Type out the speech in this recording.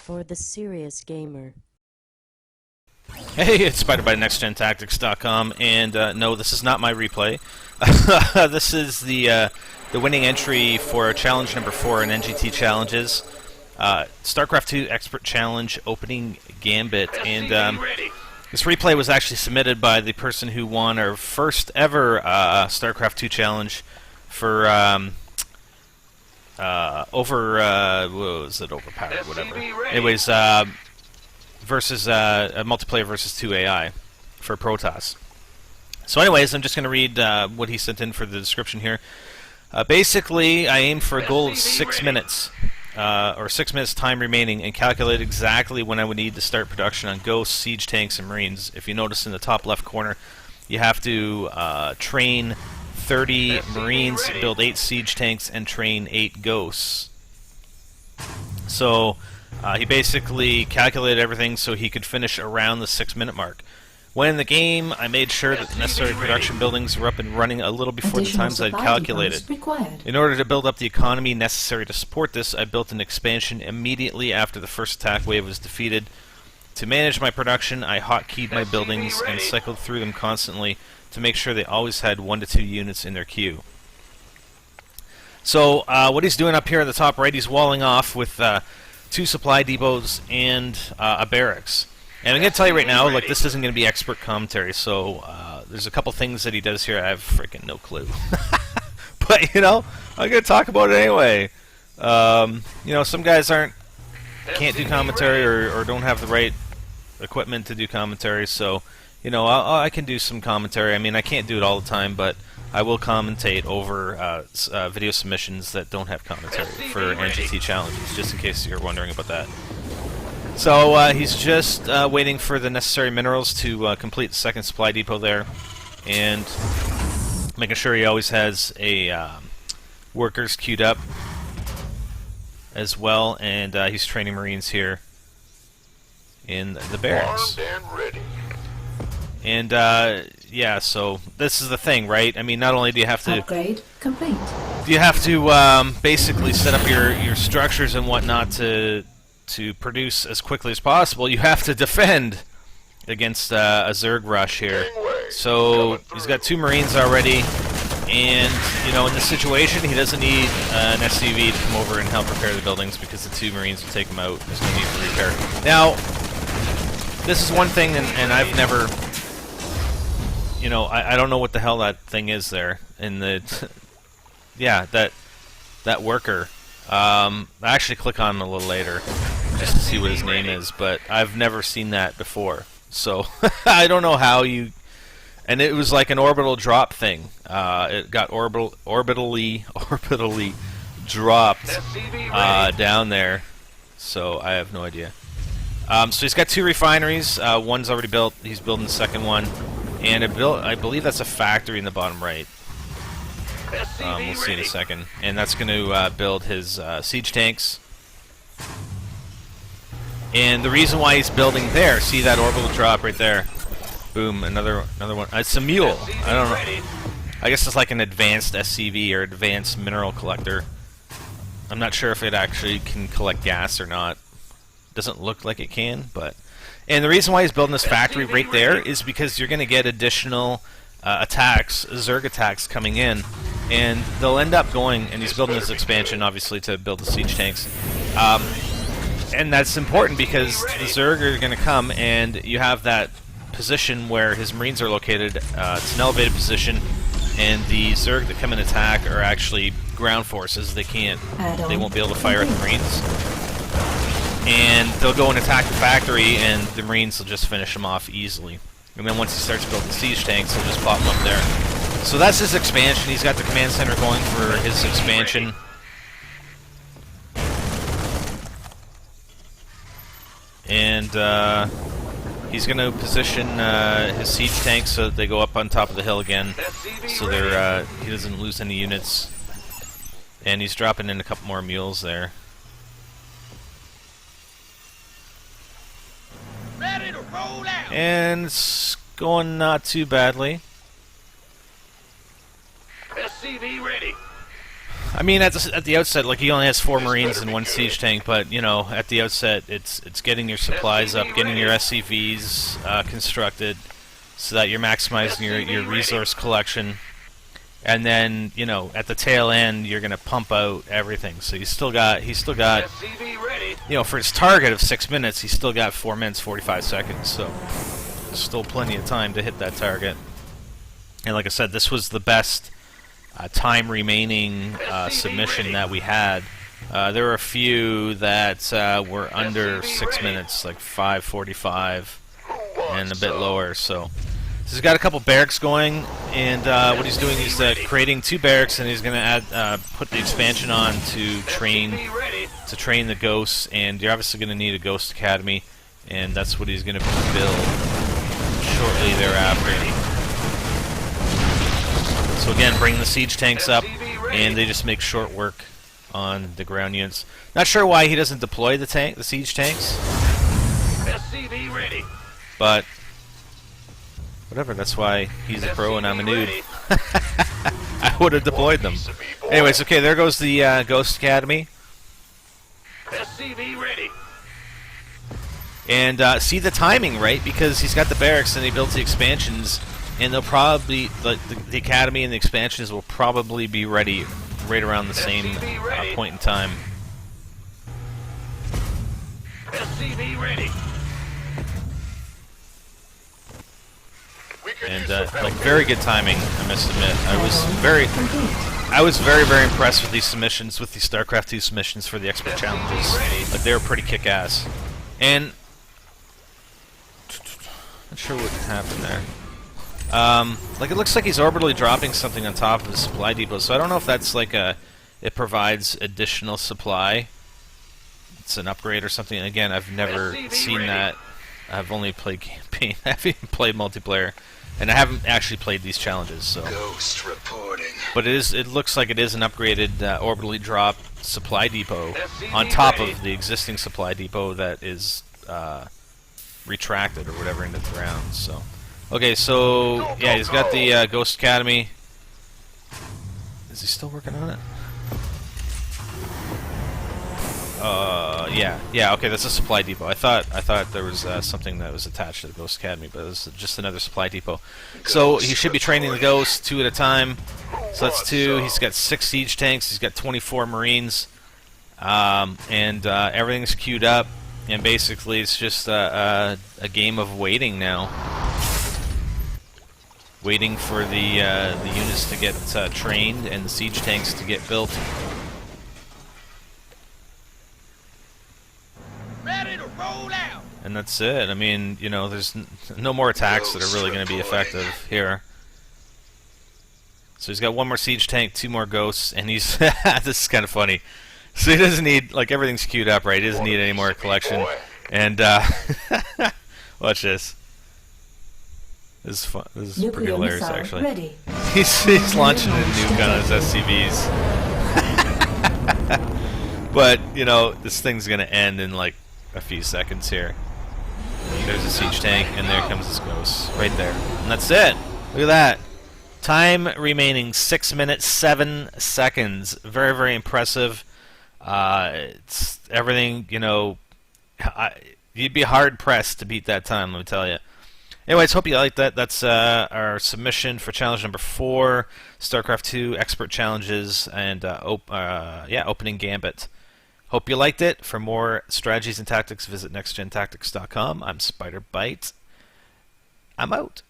for the serious gamer. Hey, it's SpiderByNextGenTactics.com, and no, this is not my replay. This is the winning entry for challenge number 4 in NGT challenges, StarCraft 2 Expert Challenge opening Gambit, and this replay was actually submitted by the person who won our first ever StarCraft 2 challenge for overpowered, whatever. Anyways, versus a multiplayer versus 2 AI for Protoss. So anyways, I'm just going to read what he sent in for the description here. Basically, I aimed for a goal of 6 minutes, or 6 minutes time remaining, and calculate exactly when I would need to start production on Ghosts, Siege Tanks, and Marines. If you notice in the top left corner, you have to train 30 Marines, build 8 Siege Tanks, and train 8 Ghosts. So he basically calculated everything so he could finish around the 6-minute mark. When in the game, I made sure that the necessary production buildings were up and running a little before the times I'd calculated. In order to build up the economy necessary to support this, I built an expansion immediately after the first attack wave was defeated. To manage my production, I hotkeyed my buildings and cycled through them constantly to make sure they always had 1 to 2 units in their queue. So what he's doing up here at the top right, he's walling off with 2 supply depots and a barracks. And I'm going to tell you right now, like, this isn't going to be expert commentary, so there's a couple things that he does here I have freaking no clue. But, you know, I'm going to talk about it anyway. You know, some guys can't do commentary or don't have the right equipment to do commentary, so, you know, I can do some commentary. I mean, I can't do it all the time, but I will commentate over video submissions that don't have commentary for NGT challenges, just in case you're wondering about that. So he's just waiting for the necessary minerals to complete the second supply depot there, and making sure he always has a workers queued up as well, and he's training Marines here in the barracks. And yeah, so this is the thing, right? I mean, not only do you have to upgrade complete, you have to basically set up your structures and whatnot to produce as quickly as possible, you have to defend against a Zerg rush here. So he's got 2 Marines already, and you know, in this situation, he doesn't need an SCV to come over and help repair the buildings because the 2 Marines will take him out. There's no need for repair. Now, this is one thing, and I've never, you know, I don't know what the hell that thing is there in the, yeah, that worker. I actually click on him a little later just to see what his name is, but I've never seen that before. So I don't know how you. And it was like an orbital drop thing. It got orbitally dropped down there. So I have no idea. So he's got 2 refineries. One's already built. He's building the second one, and I believe that's a factory in the bottom right. We'll see in a second. And that's going to build his siege tanks. And the reason why he's building there, see that orbital drop right there? Boom, another one. It's a mule. I don't know. I guess it's like an advanced SCV or advanced mineral collector. I'm not sure if it actually can collect gas or not. Doesn't look like it can, but. And the reason why he's building this factory right there is because you're going to get additional attacks, Zerg attacks coming in, and they'll end up going, and he's building this expansion obviously to build the siege tanks, and that's important because the Zerg are going to come, and you have that position where his Marines are located. It's an elevated position, and the Zerg that come and attack are actually ground forces. They won't be able to fire at the Marines, and they'll go and attack the factory, and the Marines will just finish them off easily. And then once he starts building siege tanks, he'll just pop them up there. So that's his expansion. He's got the command center going for his expansion. And he's going to position his siege tanks so that they go up on top of the hill again, so he doesn't lose any units. And he's dropping in a couple more mules there. And it's going not too badly. SCV ready. I mean, at the outset, like, he only has 4 Marines and 1 siege tank, but, you know, at the outset, it's getting your supplies up, getting your SCVs constructed, so that you're maximizing your resource collection. And then, you know, at the tail end, you're gonna pump out everything. So he's still got, you know, for his target of 6 minutes, he's still got 4 minutes 45 seconds. So there's still plenty of time to hit that target. And like I said, this was the best time remaining submission that we had. There were a few that were under 6 minutes, like 5:45 and a bit lower. So he's got a couple barracks going, and what he's doing is creating 2 barracks, and he's going to put the expansion on to train the ghosts. And you're obviously going to need a ghost academy, and that's what he's going to build shortly thereafter. So again, bring the siege tanks up, and they just make short work on the ground units. Not sure why he doesn't deploy the siege tanks, but whatever. That's why he's a pro and I'm a noob. I would have deployed them. Anyways, okay, there goes the Ghost Academy. And see the timing, right? Because he's got the barracks and he builds the expansions. And they'll probably, the Academy and the expansions will probably be ready right around the same point in time. And like, very good timing, I must admit. I was very impressed with these submissions, with the StarCraft 2 submissions for the expert challenges. Like, they were pretty kick-ass. And not sure what happened there. Like, it looks like he's orbitally dropping something on top of the supply depot, so I don't know if that's like it provides additional supply. It's an upgrade or something. Again, I've never seen that. I've only played campaign. I haven't even played multiplayer, and I haven't actually played these challenges. So, Ghost reporting. But it looks like it is an upgraded orbitally dropped supply depot on top of the existing supply depot that is retracted or whatever into the ground. So. Okay, so yeah, he's got the Ghost Academy. Is he still working on it? Yeah. Okay, that's a supply depot. I thought there was something that was attached to the Ghost Academy, but it was just another supply depot. So he should be training the Ghosts 2 at a time. So that's 2. He's got 6 siege tanks. He's got 24 Marines, and everything's queued up. And basically, it's just a game of waiting now. Waiting for the units to get trained and the siege tanks to get built. Ready to roll out. And that's it. I mean, you know, there's no more attacks that are really going to be effective here. So he's got 1 more siege tank, 2 more ghosts, and he's this is kind of funny. So he doesn't need, like, everything's queued up, right? He doesn't need any more collection. And watch this. This is fun. This is pretty hilarious, actually. Ready. He's launching a nuke on his SCVs. But, you know, this thing's gonna end in like a few seconds here. There's a siege tank, and there comes this ghost. Right there. And that's it. Look at that. Time remaining 6 minutes 7 seconds. Very impressive. It's everything, you know, you'd be hard pressed to beat that time, let me tell you. Anyways, hope you liked that. That's our submission for challenge number 4, StarCraft 2 Expert Challenges, and opening Gambit. Hope you liked it. For more strategies and tactics, visit nextgentactics.com. I'm SpiderBite. I'm out.